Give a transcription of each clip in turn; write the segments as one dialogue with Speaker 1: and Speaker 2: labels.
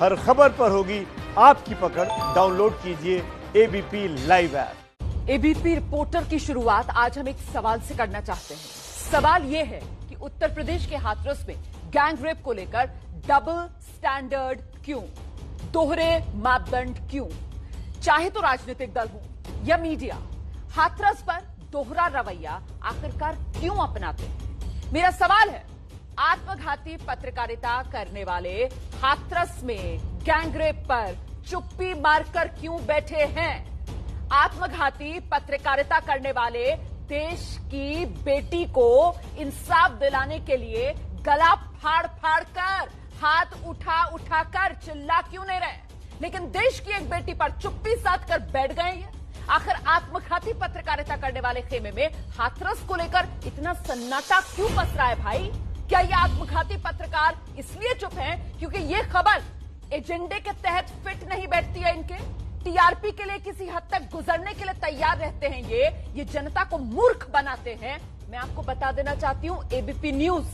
Speaker 1: हर खबर पर होगी आपकी पकड़। डाउनलोड कीजिए ABP live app.
Speaker 2: ABP reporter की शुरुआत आज हम एक सवाल से करना चाहते हैं। सवाल यह है कि उत्तर प्रदेश के हाथरस में गैंग रेप को लेकर डबल स्टैंडर्ड क्यों, दोहरे मापदंड क्यों? चाहे तो राजनीतिक दल हो या मीडिया, हाथरस पर दोहरा रवैया आखिरकार क्यों अपनाते हैं? मेरा सवाल है, आत्मघाती पत्रकारिता करने वाले हाथरस में गैंग रेप पर चुप्पी मारकर क्यों बैठे हैं? आत्मघाती पत्रकारिता करने वाले देश की बेटी को इंसाफ दिलाने के लिए गला फाड़ फाड़ कर, हाथ उठा उठा कर चिल्ला क्यों नहीं रहे, लेकिन देश की एक बेटी पर चुप्पी साध कर बैठ गए हैं? आखिर आत्मघाती पत्रकारिता करने वाले खेमे में हाथरस को लेकर इतना सन्नाटा क्यों पस रहा है भाई? क्या ये आत्मघाती पत्रकार इसलिए चुप हैं क्योंकि ये खबर एजेंडे के तहत फिट नहीं बैठती है? इनके टीआरपी के लिए किसी हद तक गुजरने के लिए तैयार रहते हैं, ये जनता को मूर्ख बनाते हैं। मैं आपको बता देना चाहती हूं, एबीपी न्यूज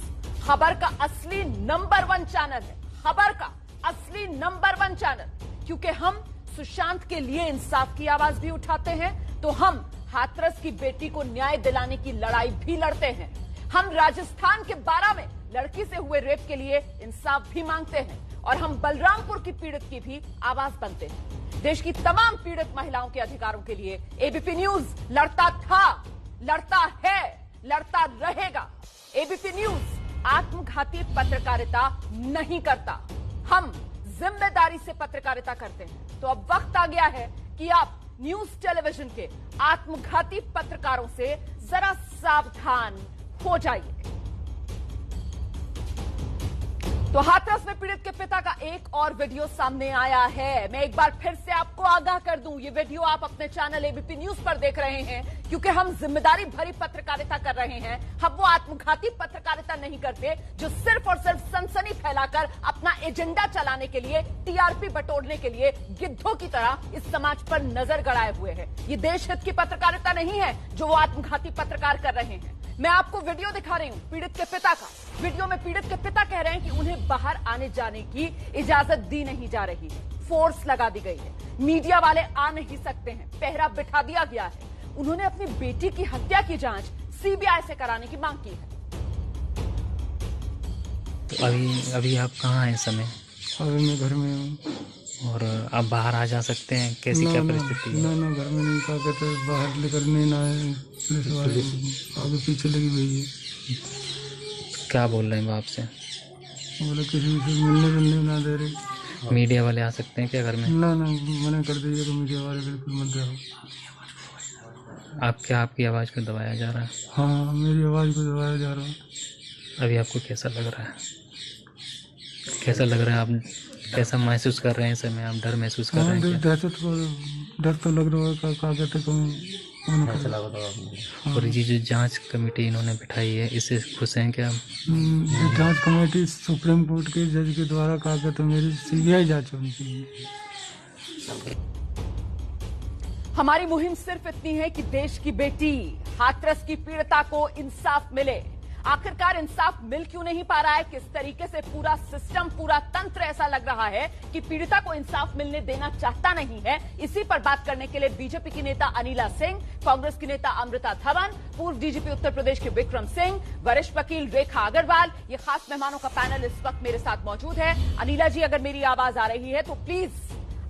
Speaker 2: खबर का असली नंबर 1 चैनल है, खबर का असली नंबर 1 चैनल। क्योंकि हम सुशांत के लिए इंसाफ की आवाज भी उठाते हैं, तो हम हाथरस की बेटी को न्याय दिलाने की लड़ाई भी लड़ते हैं। हम राजस्थान के बारा में लड़की से हुए रेप के लिए इंसाफ भी मांगते हैं, और हम बलरामपुर की पीड़ित की भी आवाज बनते हैं। देश की तमाम पीड़ित महिलाओं के अधिकारों के लिए एबीपी न्यूज लड़ता था, लड़ता है, लड़ता रहेगा। एबीपी न्यूज आत्मघाती पत्रकारिता नहीं करता, हम जिम्मेदारी से पत्रकारिता करते हैं। तो अब वक्त आ गया है कि आप न्यूज टेलीविजन के आत्मघाती पत्रकारों से जरा सावधान हो जाइए। तो हाथरस में पीड़ित के पिता का एक और वीडियो सामने आया है। मैं एक बार फिर से आपको आगाह कर दूं, ये वीडियो आप अपने चैनल एबीपी न्यूज पर देख रहे हैं क्योंकि हम जिम्मेदारी भरी पत्रकारिता कर रहे हैं। हम वो आत्मघाती पत्रकारिता नहीं करते जो सिर्फ और सिर्फ सनसनी फैलाकर अपना एजेंडा चलाने के लिए, टीआरपी बटोरने के लिए गिद्धों की तरह इस समाज पर नजर गड़ाए हुए है। ये देश हित की पत्रकारिता नहीं है जो वो आत्मघाती पत्रकार कर रहे हैं। मैं आपको वीडियो दिखा रही हूं पीड़ित के पिता का। वीडियो में पीड़ित के पिता कह रहे हैं कि उन्हें बाहर आने जाने की इजाजत दी नहीं जा रही है, फोर्स लगा दी गई है, मीडिया वाले आ नहीं सकते हैं, पहरा बिठा दिया गया है। उन्होंने अपनी बेटी की हत्या की जांच सीबीआई से कराने की मांग की है।
Speaker 3: तो अभी आप कहाँ हैं इस समय?
Speaker 4: अभी मैं घर में हूँ।
Speaker 3: और आप बाहर आ जा सकते हैं? कैसी क्या परिस्थिति है?
Speaker 4: ना घर में नहीं, क्या कहते बाहर लेकर नहीं ना है, पुलिस वाले आगे पीछे लगी हुई है।
Speaker 3: क्या बोल रहे हैं वो आपसे?
Speaker 4: बोले किसी से मिलने ना दे रहे।
Speaker 3: मीडिया वाले आ सकते हैं क्या घर में?
Speaker 4: ना मना कर दीजिए, मीडिया वाले बिल्कुल मत जाओ।
Speaker 3: आपकी आवाज को दबाया जा रहा है?
Speaker 4: हाँ, मेरी आवाज को दबाया जा रहा है।
Speaker 3: अभी आपको कैसा लग रहा है? कैसा लग रहा है? आप कैसा महसूस कर रहे हैं इस समय? आप डर महसूस कर रहे हैं?
Speaker 4: डर तो लग रहा है, क्या कहते
Speaker 3: और ये जो जांच कमेटी इन्होंने बिठाई है, इससे खुश हैं क्या?
Speaker 4: जांच कमेटी सुप्रीम कोर्ट के जज के द्वारा कहा कहते मेरी सीबीआई जांच होनी चाहिए।
Speaker 2: हमारी मुहिम सिर्फ इतनी है कि देश की बेटी हाथरस की पीड़िता को इंसाफ मिले। आखिरकार इंसाफ मिल क्यों नहीं पा रहा है? किस तरीके से पूरा सिस्टम, पूरा तंत्र ऐसा लग रहा है कि पीड़िता को इंसाफ मिलने देना चाहता नहीं है? इसी पर बात करने के लिए बीजेपी की नेता अनिला सिंह, कांग्रेस की नेता अमृता धवन, पूर्व डीजीपी उत्तर प्रदेश के विक्रम सिंह, वरिष्ठ वकील रेखा अग्रवाल, ये खास मेहमानों का पैनल इस वक्त मेरे साथ मौजूद है। अनिला जी, अगर मेरी आवाज आ रही है तो प्लीज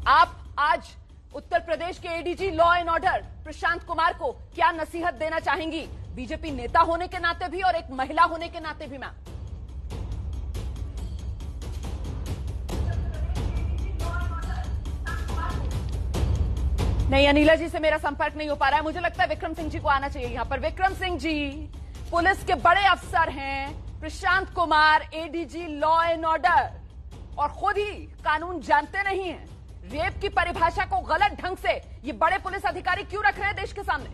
Speaker 2: आप आज उत्तर प्रदेश के ADG law and order Prashant Kumar को क्या नसीहत देना चाहेंगी, बीजेपी नेता होने के नाते भी और एक महिला होने के नाते भी? मैम, नहीं, अनिला जी से मेरा संपर्क नहीं हो पा रहा है। मुझे लगता है विक्रम सिंह जी को आना चाहिए यहां पर। विक्रम सिंह जी पुलिस के बड़े अफसर हैं, Prashant Kumar ADG law and order, और खुद ही कानून जानते नहीं हैं। रेप की परिभाषा को गलत ढंग से ये बड़े पुलिस अधिकारी क्यों रख रहे हैं देश के सामने?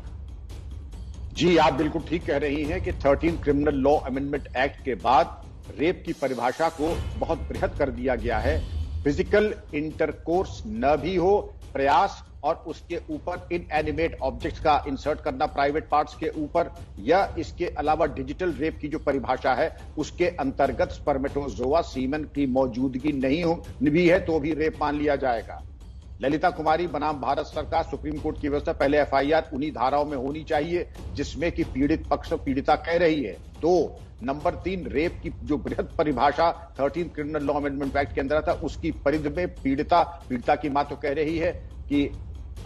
Speaker 5: जी, आप बिल्कुल ठीक कह रही हैं कि 13 क्रिमिनल लॉ अमेंडमेंट एक्ट के बाद रेप की परिभाषा को बहुत बृहद कर दिया गया है। फिजिकल इंटरकोर्स न भी हो, प्रयास और उसके ऊपर इनएनिमेट ऑब्जेक्ट्स का इंसर्ट करना प्राइवेट पार्ट्स के ऊपर, या इसके अलावा डिजिटल रेप की जो परिभाषा है उसके अंतर्गत स्पर्मेटोजोआ सीमेन की मौजूदगी नहीं हो भी है तो भी रेप मान लिया जाएगा। ललिता कुमारी बनाम भारत सरकार, सुप्रीम कोर्ट की व्यवस्था, पहले एफआईआर उन्हीं धाराओं में होनी चाहिए जिसमें कि पीड़ित पक्ष पीड़िता कह रही है। तो नंबर 3, रेप की जो बृहद परिभाषा 13 क्रिमिनल लॉ अमेंडमेंट एक्ट के अंदर था उसकी परिधि में पीड़िता की मां तो कह रही है कि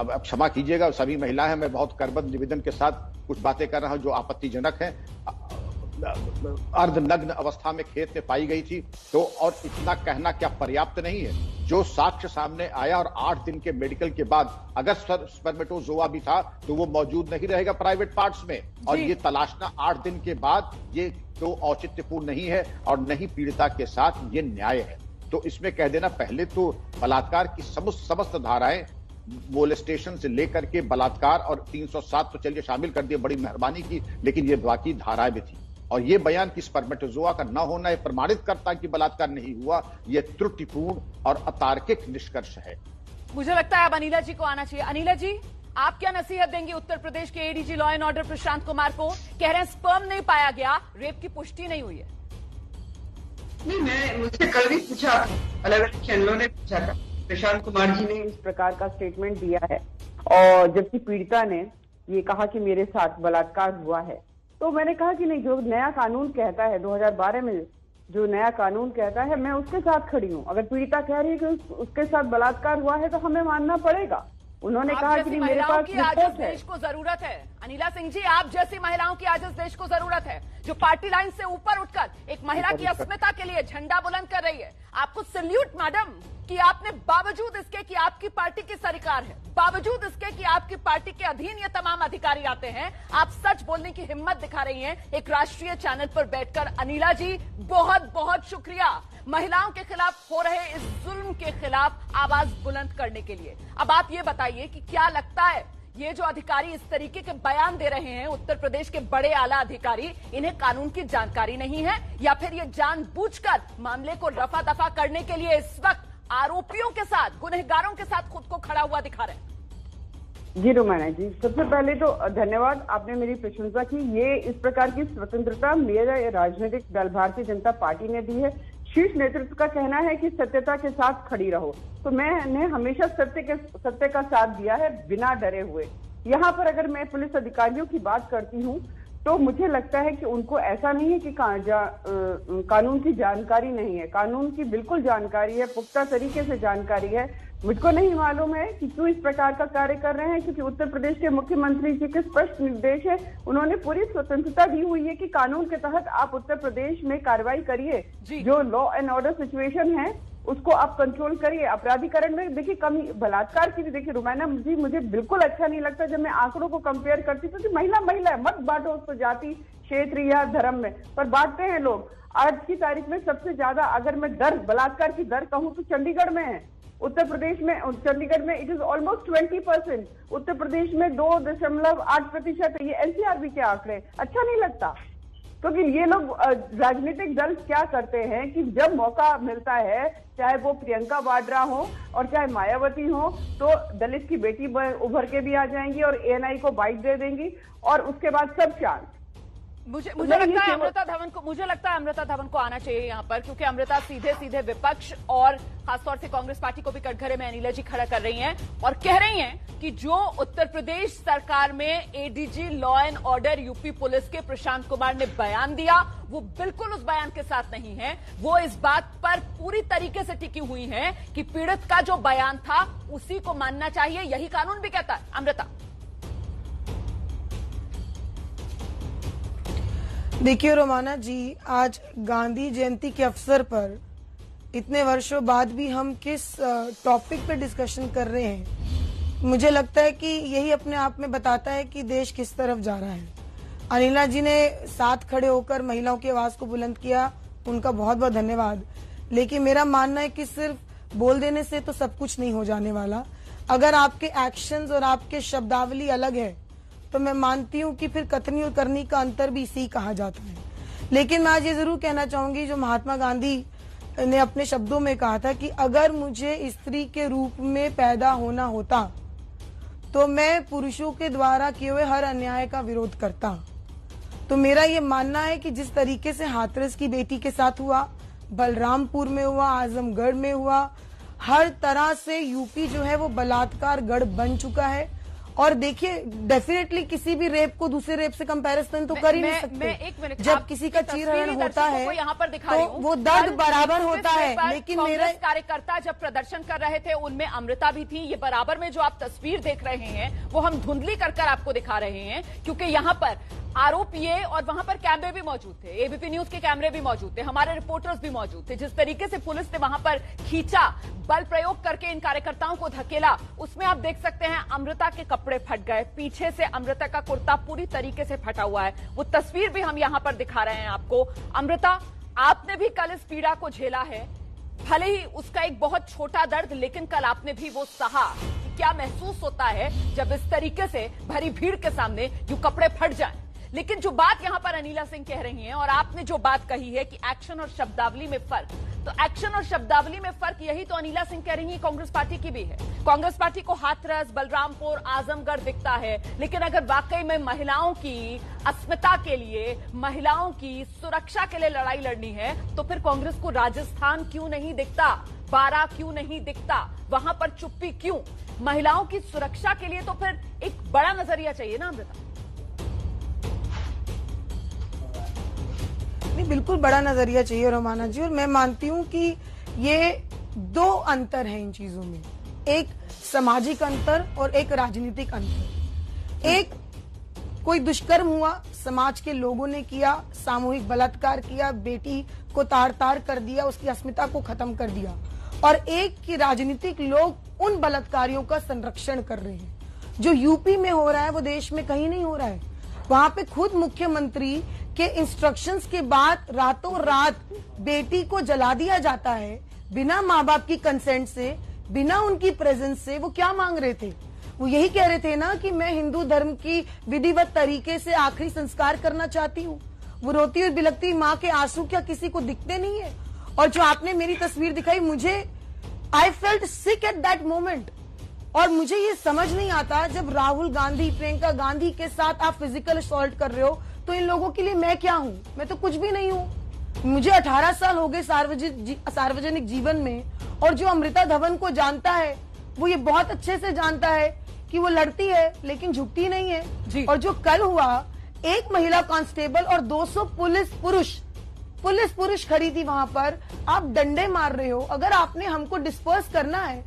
Speaker 5: अब क्षमा कीजिएगा, सभी महिलाएं हैं, मैं बहुत करबद्ध निवेदन के साथ कुछ बातें कर रहा हूं जो आपत्तिजनक है, अर्धनग्न अवस्था में खेत में पाई गई थी। तो और इतना कहना क्या पर्याप्त नहीं है? जो साक्ष्य सामने आया और 8 दिन के मेडिकल के बाद अगर स्पर्मेटोजोआ भी था तो वो मौजूद नहीं रहेगा प्राइवेट पार्ट्स में, और ये तलाशना 8 दिन के बाद ये तो औचित्यपूर्ण नहीं है और नहीं पीड़िता के साथ ये न्याय है। तो इसमें कह देना, पहले तो बलात्कार की समस्त धाराएं, मोलेस्टेशन से लेकर के बलात्कार, और 307 तो चलिए शामिल कर दिए, बड़ी मेहरबानी की, लेकिन ये बाकी धाराएं भी थी। और ये बयान कि स्पर्मेटोजोआ का न होना यह प्रमाणित करता कि बलात्कार नहीं हुआ, यह त्रुटिपूर्ण और अतार्किक निष्कर्ष है।
Speaker 2: मुझे लगता है अब अनिला जी को आना चाहिए। अनिला जी, आप क्या नसीहत देंगे उत्तर प्रदेश के ADG law and order Prashant Kumar को? कह रहे हैं स्पर्म नहीं पाया गया, रेप की पुष्टि नहीं हुई है।
Speaker 6: नहीं, मुझसे कल भी पूछा, अलग अलग चैनलों ने पूछा था, प्रशांत कुमार जी ने इस प्रकार का स्टेटमेंट दिया है, और जबकि पीड़िता ने ये कहा कि मेरे साथ बलात्कार हुआ है। तो मैंने कहा कि नहीं, जो नया कानून कहता है 2012 में जो नया कानून कहता है, मैं उसके साथ खड़ी हूँ। अगर पीड़िता कह रही है कि उसके साथ बलात्कार हुआ है तो हमें मानना पड़ेगा। उन्होंने कहा कि मेरे पास
Speaker 2: रिपोर्ट है। देश को जरूरत है अनिला सिंह जी, आप जैसी महिलाओं की आज इस देश को जरूरत है, जो पार्टी लाइन से ऊपर उठकर एक महिला की अस्मिता के लिए झंडा बुलंद कर रही है। आपको सैल्यूट मैडम कि आपने बावजूद इसके कि आपकी पार्टी की सरकार है, बावजूद इसके कि आपकी पार्टी के अधीन ये तमाम अधिकारी आते हैं, आप सच बोलने की हिम्मत दिखा रही हैं एक राष्ट्रीय चैनल पर बैठकर। अनिला जी, बहुत बहुत शुक्रिया महिलाओं के खिलाफ हो रहे इस जुल्म के खिलाफ आवाज बुलंद करने के लिए। अब आप ये बताइए कि क्या लगता है ये जो अधिकारी इस तरीके के बयान दे रहे हैं, उत्तर प्रदेश के बड़े आला अधिकारी, इन्हें कानून की जानकारी नहीं है, या फिर ये जानबूझकर मामले को रफा दफा करने के लिए इस वक्त आरोपियों के साथ, गुनहगारों के साथ खुद को खड़ा हुआ दिखा रहे हैं?
Speaker 6: जी रोमाना जी, सबसे पहले तो धन्यवाद, आपने मेरी प्रशंसा की। ये इस प्रकार की स्वतंत्रता मेरे राजनीतिक दल भारतीय जनता पार्टी ने दी है। शीर्ष नेतृत्व का कहना है कि सत्यता के साथ खड़ी रहो, तो मैंने हमेशा सत्य का साथ दिया है बिना डरे हुए। यहाँ पर अगर मैं पुलिस अधिकारियों की बात करती हूँ तो मुझे लगता है कि उनको ऐसा नहीं है कि कानून की जानकारी नहीं है। कानून की बिल्कुल जानकारी है, पुख्ता तरीके से जानकारी है। मुझको नहीं मालूम है कि क्यों इस प्रकार का कार्य कर रहे हैं, क्योंकि उत्तर प्रदेश के मुख्यमंत्री जी के स्पष्ट निर्देश है, उन्होंने पूरी स्वतंत्रता दी हुई है कि कानून के तहत आप उत्तर प्रदेश में कार्रवाई करिए, जो लॉ एंड ऑर्डर सिचुएशन है उसको आप कंट्रोल करिए। अपराधीकरण में देखिए कमी, बलात्कार की भी देखिए रुमाना जी, मुझे बिल्कुल अच्छा नहीं लगता जब मैं आंकड़ों को कंपेयर करती हूँ कि महिला है, मत बांटो उसको जाति, क्षेत्र या धर्म में, पर बांटते हैं लोग। आज की तारीख में सबसे ज्यादा अगर मैं दर, बलात्कार की दर कहूँ तो चंडीगढ़ में है। उत्तर प्रदेश में, चंडीगढ़ में it is almost 20%, Uttar Pradesh में 2.8%। ये एनसीआरबी के आंकड़े, अच्छा नहीं लगता। क्योंकि ये लोग राजनीतिक दल क्या करते हैं कि जब मौका मिलता है, चाहे वो प्रियंका वाड्रा हो और चाहे मायावती हो, तो दलित की बेटी उभर के भी आ जाएंगी और एएनआई को बाइट दे देंगी और उसके बाद सब शांत।
Speaker 2: मुझे लगता है अमृता धवन को आना चाहिए यहाँ पर, क्योंकि अमृता सीधे विपक्ष और खासतौर से कांग्रेस पार्टी को भी कटघरे में अनिला जी खड़ा कर रही हैं और कह रही हैं कि जो उत्तर प्रदेश सरकार में ADG law and order UP police के प्रशांत कुमार ने बयान दिया, वो बिल्कुल उस बयान के साथ नहीं है। वो इस बात पर पूरी तरीके से टिकी हुई है कि पीड़ित का जो बयान था उसी को मानना चाहिए, यही कानून भी कहता है। अमृता,
Speaker 7: देखिए रोमाना जी, आज गांधी जयंती के अवसर पर इतने वर्षों बाद भी हम किस टॉपिक पे डिस्कशन कर रहे हैं, मुझे लगता है कि यही अपने आप में बताता है कि देश किस तरफ जा रहा है। अनिला जी ने साथ खड़े होकर महिलाओं की आवाज को बुलंद किया, उनका बहुत बहुत धन्यवाद। लेकिन मेरा मानना है कि सिर्फ बोल देने से तो सब कुछ नहीं हो जाने वाला। अगर आपके एक्शंस और आपके शब्दावली अलग है तो मैं मानती हूँ कि फिर कथनी और करनी का अंतर भी इसी कहा जाता है। लेकिन मैं आज ये जरूर कहना चाहूंगी, जो महात्मा गांधी ने अपने शब्दों में कहा था कि अगर मुझे स्त्री के रूप में पैदा होना होता तो मैं पुरुषों के द्वारा किए हुए हर अन्याय का विरोध करता हूँ। तो मेरा ये मानना है कि जिस तरीके से हाथरस की बेटी के साथ हुआ, बलरामपुर में हुआ, आजमगढ़ में हुआ, हर तरह से यूपी जो है वो बलात्कार गढ़ बन चुका है। और देखिए, डेफिनेटली किसी भी रेप को दूसरे रेप से कंपैरिजन तो कर ही नहीं सकते।
Speaker 2: एक मिनट,
Speaker 7: जब किसी का चीरहरण होता है
Speaker 2: यहाँ पर दिखा
Speaker 7: तो
Speaker 2: रही हूं,
Speaker 7: वो दर्द बराबर होता है। लेकिन मेरा
Speaker 2: कार्यकर्ता जब प्रदर्शन कर रहे थे उनमें अमृता भी थी। ये बराबर में जो आप तस्वीर देख रहे हैं वो हम धुंधली कर आपको दिखा रहे हैं, क्योंकि यहाँ पर आरोप ये, और वहां पर कैमरे भी मौजूद थे, एबीपी न्यूज के कैमरे भी मौजूद थे, हमारे रिपोर्टर्स भी मौजूद थे। जिस तरीके से पुलिस ने वहां पर खींचा, बल प्रयोग करके इन कार्यकर्ताओं को धकेला, उसमें आप देख सकते हैं अमृता के कपड़े फट गए, पीछे से अमृता का कुर्ता पूरी तरीके से फटा हुआ है। वो तस्वीर भी हम यहां पर दिखा रहे हैं आपको। अमृता, आपने भी कल इस पीड़ा को झेला है, भले ही उसका एक बहुत छोटा दर्द, लेकिन कल आपने भी वो सहा। क्या महसूस होता है जब इस तरीके से भरी भीड़ के सामने यूं कपड़े फट जाएं? लेकिन जो बात यहां पर अनिला सिंह कह रही हैं, और आपने जो बात कही है कि एक्शन और शब्दावली में फर्क, तो एक्शन और शब्दावली में फर्क यही तो अनिला सिंह कह रही है कांग्रेस पार्टी की भी है। कांग्रेस पार्टी को हाथरस, बलरामपुर, आजमगढ़ दिखता है, लेकिन अगर वाकई में महिलाओं की अस्मिता के लिए, महिलाओं की सुरक्षा के लिए लड़ाई लड़नी है, तो फिर कांग्रेस को राजस्थान क्यों नहीं दिखता, बारा क्यों नहीं दिखता, वहां पर चुप्पी क्यों? महिलाओं की सुरक्षा के लिए तो फिर एक बड़ा नजरिया चाहिए ना अमृता?
Speaker 7: नहीं, बिल्कुल बड़ा नजरिया चाहिए रोमाना जी। और मैं मानती हूं कि ये दो अंतर हैं इन चीजों में, एक सामाजिक अंतर और एक राजनीतिक अंतर। एक कोई दुष्कर्म हुआ, समाज के लोगों ने किया, सामूहिक बलात्कार किया, बेटी को तार तार कर दिया, उसकी अस्मिता को खत्म कर दिया। और एक कि राजनीतिक लोग उन बलात्कारियों का संरक्षण कर रहे हैं। जो यूपी में हो रहा है वो देश में कहीं नहीं हो रहा है। वहां पे खुद मुख्यमंत्री के इंस्ट्रक्शंस के बाद रातों रात बेटी को जला दिया जाता है, बिना माँ बाप की कंसेंट से, बिना उनकी प्रेजेंस से। वो क्या मांग रहे थे? वो यही कह रहे थे ना कि मैं हिंदू धर्म की विधिवत तरीके से आखिरी संस्कार करना चाहती हूँ। वो रोती और बिलखती माँ के आंसू क्या किसी को दिखते नहीं है? और जो आपने मेरी तस्वीर दिखाई, मुझे I felt sick at that moment. और मुझे ये समझ नहीं आता, जब राहुल गांधी, प्रियंका गांधी के साथ आप फिजिकल असॉल्ट कर रहे हो, तो इन लोगों के लिए मैं क्या हूं? मैं तो कुछ भी नहीं हूं। मुझे 18 साल हो गए सार्वजनिक जीवन में, और जो अमृता धवन को जानता है वो ये बहुत अच्छे से जानता है कि वो लड़ती है लेकिन झुकती नहीं है
Speaker 2: जी।
Speaker 7: और जो कल हुआ, एक महिला कांस्टेबल और 200 पुलिस पुरुष खड़ी थी वहां पर, आप डंडे मार रहे हो। अगर आपने हमको डिस्पर्स करना है,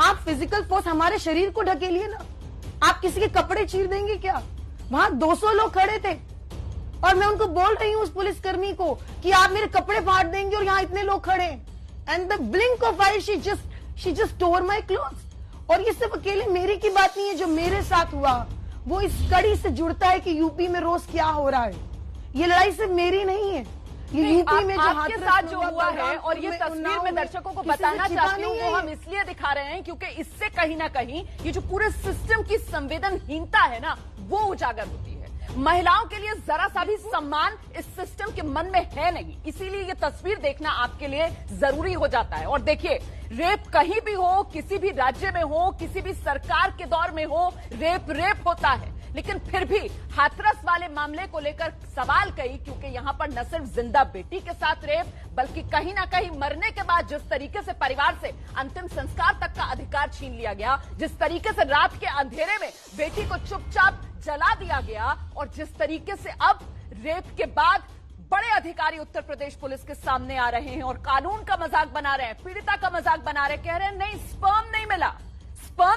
Speaker 7: आप फिजिकल फोर्स हमारे शरीर को ढकेलिए ना। आप किसी के कपड़े चीर देंगे क्या? वहां 200 लोग खड़े थे और मैं उनको बोल रही हूं, उस पुलिसकर्मी को, कि आप मेरे कपड़े फाड़ देंगे, और यहाँ इतने लोग खड़े हैं। And the blink of eye she just tore my clothes. और ये सिर्फ अकेले मेरी की बात नहीं है, जो मेरे साथ हुआ वो इस कड़ी से जुड़ता है कि यूपी में रोज क्या हो रहा है। ये लड़ाई सिर्फ मेरी नहीं है, ये यूपी में जो
Speaker 2: आपके साथ जो हुआ है, और ये तस्वीर में दर्शकों को बताना चाहती हूँ, वो हम इसलिए दिखा रहे हैं क्योंकि इससे कहीं ना कहीं ये जो पूरे सिस्टम की संवेदनहीनता है ना, वो उजागर होती है। महिलाओं के लिए जरा सा भी सम्मान इस सिस्टम के मन में है नहीं, इसीलिए ये तस्वीर देखना आपके लिए जरूरी हो जाता है। और देखिए, रेप कहीं भी हो, किसी भी राज्य में हो, किसी भी सरकार के दौर में हो, रेप होता है। लेकिन फिर भी हाथरस वाले मामले को लेकर सवाल कई, क्योंकि यहां पर न सिर्फ जिंदा बेटी के साथ रेप, बल्कि कहीं ना कहीं मरने के बाद जिस तरीके से परिवार से अंतिम संस्कार तक का अधिकार छीन लिया गया, जिस तरीके से रात के अंधेरे में बेटी को चुपचाप जला दिया गया, और जिस तरीके से अब रेप के बाद बड़े अधिकारी उत्तर प्रदेश पुलिस के सामने आ रहे हैं और कानून का मजाक बना रहे हैं, पीड़िता का मजाक बना रहे हैं, कह रहे हैं नहीं, स्पर्म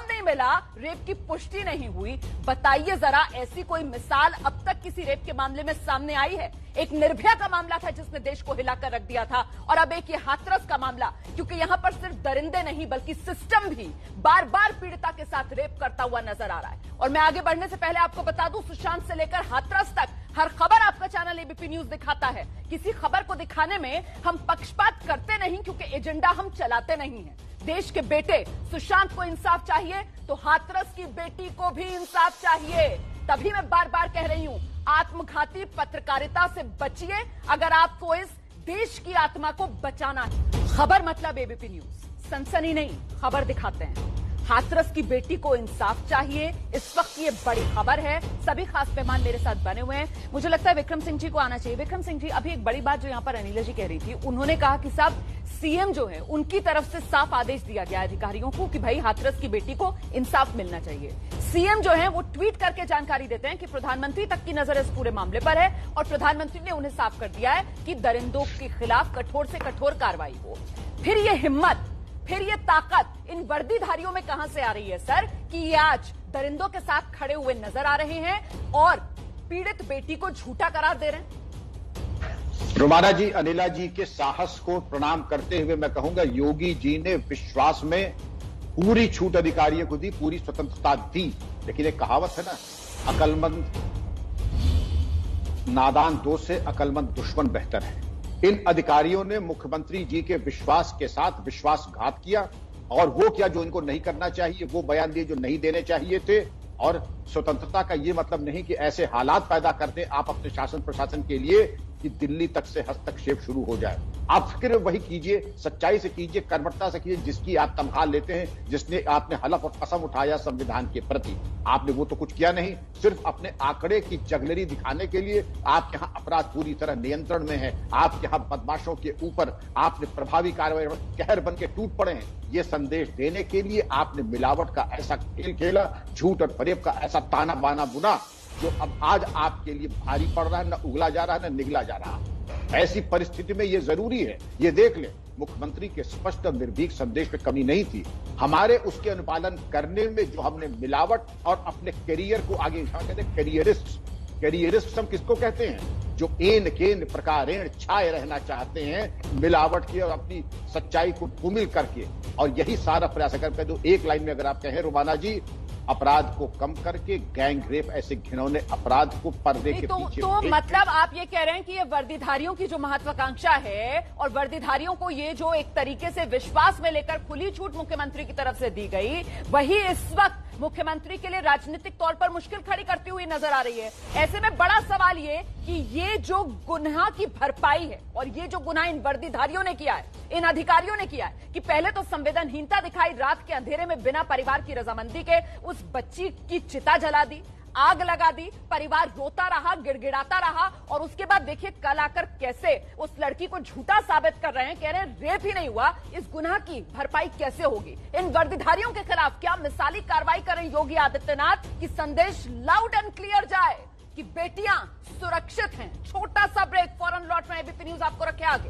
Speaker 2: नहीं मिला, रेप की पुष्टि नहीं हुई। बताइए जरा, ऐसी कोई मिसाल अब तक किसी रेप के मामले में सामने आई है? एक निर्भया का मामला था जिसने देश को हिलाकर रख दिया था, और अब एक ये हाथरस का मामला, क्योंकि यहां पर सिर्फ दरिंदे नहीं बल्कि सिस्टम भी बार बार पीड़िता के साथ रेप करता हुआ नजर आ रहा है। और मैं आगे बढ़ने से पहले आपको बता दूं, सुशांत से लेकर हाथरस तक हर खबर आपका चैनल एबीपी न्यूज दिखाता है। किसी खबर को दिखाने में हम पक्षपात करते नहीं, क्योंकि एजेंडा हम चलाते नहीं है। देश के बेटे सुशांत को इंसाफ चाहिए तो हाथरस की बेटी को भी इंसाफ चाहिए। तभी मैं बार बार कह रही हूं, आत्मघाती पत्रकारिता से बचिए अगर आपको इस देश की आत्मा को बचाना है। खबर मतलब एबीपी न्यूज, सनसनी नहीं, खबर दिखाते हैं। हाथरस की बेटी को इंसाफ चाहिए। इस वक्त ये बड़ी खबर है। सभी खास मेहमान मेरे साथ बने हुए हैं। मुझे लगता है विक्रम सिंह जी को आना चाहिए। विक्रम सिंह जी, अभी एक बड़ी बात जो यहां पर अनिला जी कह रही थी, उन्होंने कहा कि साहब सीएम जो है उनकी तरफ से साफ आदेश दिया गया अधिकारियों को कि भाई हाथरस की बेटी को इंसाफ मिलना चाहिए। सीएम जो है वो ट्वीट करके जानकारी देते हैं कि प्रधानमंत्री तक की नजर इस पूरे मामले पर है और प्रधानमंत्री ने उन्हें साफ कर दिया है कि दरिंदों के खिलाफ कठोर से कठोर कार्रवाई हो। फिर ये हिम्मत, फिर ये ताकत इन वर्दीधारियों में कहां से आ रही है सर कि ये आज दरिंदों के साथ खड़े हुए नजर आ रहे हैं और पीड़ित बेटी को झूठा करार दे रहे हैं?
Speaker 5: रोमाना जी, अनिला जी के साहस को प्रणाम करते हुए मैं कहूंगा, योगी जी ने विश्वास में पूरी छूट अधिकारियों को दी, पूरी स्वतंत्रता दी। लेकिन एक कहावत है ना, अकलमंद नादान दोस्त से अकलमंद दुश्मन बेहतर है। इन अधिकारियों ने मुख्यमंत्री जी के विश्वास के साथ विश्वासघात किया और वो क्या जो इनको नहीं करना चाहिए, वो बयान दिए जो नहीं देने चाहिए थे। और स्वतंत्रता का ये मतलब नहीं कि ऐसे हालात पैदा कर दें आप अपने शासन प्रशासन के लिए कि दिल्ली तक से हस्तक्षेप शुरू हो जाए। आप फिक्र वही कीजिए, सच्चाई से कीजिए, कर्मठता से कीजिए जिसकी आप तनख्वाह लेते हैं, जिसने आपने हलफ और कसम उठाया संविधान के प्रति। आपने वो तो कुछ किया नहीं, सिर्फ अपने आंकड़े की जगलरी दिखाने के लिए आप यहां अपराध पूरी तरह नियंत्रण में है। आप यहां बदमाशों के ऊपर आपने प्रभावी कार्रवाई कहर बन के टूट पड़े हैं। ये संदेश देने के लिए आपने मिलावट का ऐसा खेल खेला, झूठ और फरेब का ऐसा ताना बाना बुना जो अब आज आपके लिए भारी पड़ रहा है, न उगला जा रहा है न निगला जा रहा है। ऐसी परिस्थिति में ये जरूरी है, ये देख ले, मुख्यमंत्री के स्पष्ट और निर्भीक संदेश में कमी नहीं थी। हमारे उसके अनुपालन करने में जो हमने मिलावट और अपने करियर को आगे कहते हैं कैरियरिस्ट हम किसको कहते हैं? जो एन केन प्रकारेण छाए रहना चाहते हैं मिलावट की और अपनी सच्चाई को धूमिल करके। और यही सारा प्रयास कर दो। एक लाइन में अगर आप कहें रोमाना जी, अपराध को कम करके गैंग रेप ऐसे घिनौने अपराध को पर्दे के पीछे
Speaker 2: तो मतलब आप ये कह रहे हैं कि ये वर्दीधारियों की जो महत्वाकांक्षा है और वर्दीधारियों को ये जो एक तरीके से विश्वास में लेकर खुली छूट मुख्यमंत्री की तरफ से दी गई, वही इस वक्त मुख्यमंत्री के लिए राजनीतिक तौर पर मुश्किल खड़ी करती हुई नजर आ रही है। ऐसे में बड़ा सवाल ये कि ये जो गुनाह की भरपाई है और ये जो गुनाह इन वर्दीधारियों ने किया है, इन अधिकारियों ने किया है कि पहले तो संवेदनहीनता दिखाई, रात के अंधेरे में बिना परिवार की रजामंदी के उस बच्ची की चिता जला दी, आग लगा दी, परिवार रोता रहा, गिड़गिड़ाता रहा और उसके बाद देखिए कल आकर कैसे उस लड़की को झूठा साबित कर रहे हैं, कह रहे हैं रेप ही नहीं हुआ। इस गुनाह की भरपाई कैसे होगी? इन वर्दीधारियों के खिलाफ क्या मिसाली कार्रवाई करें योगी आदित्यनाथ कि संदेश लाउड एंड क्लियर जाए कि बेटियां सुरक्षित हैं? छोटा सा ब्रेक, फौरन लौट रहे हैं, एबीपी न्यूज आपको रखे आगे।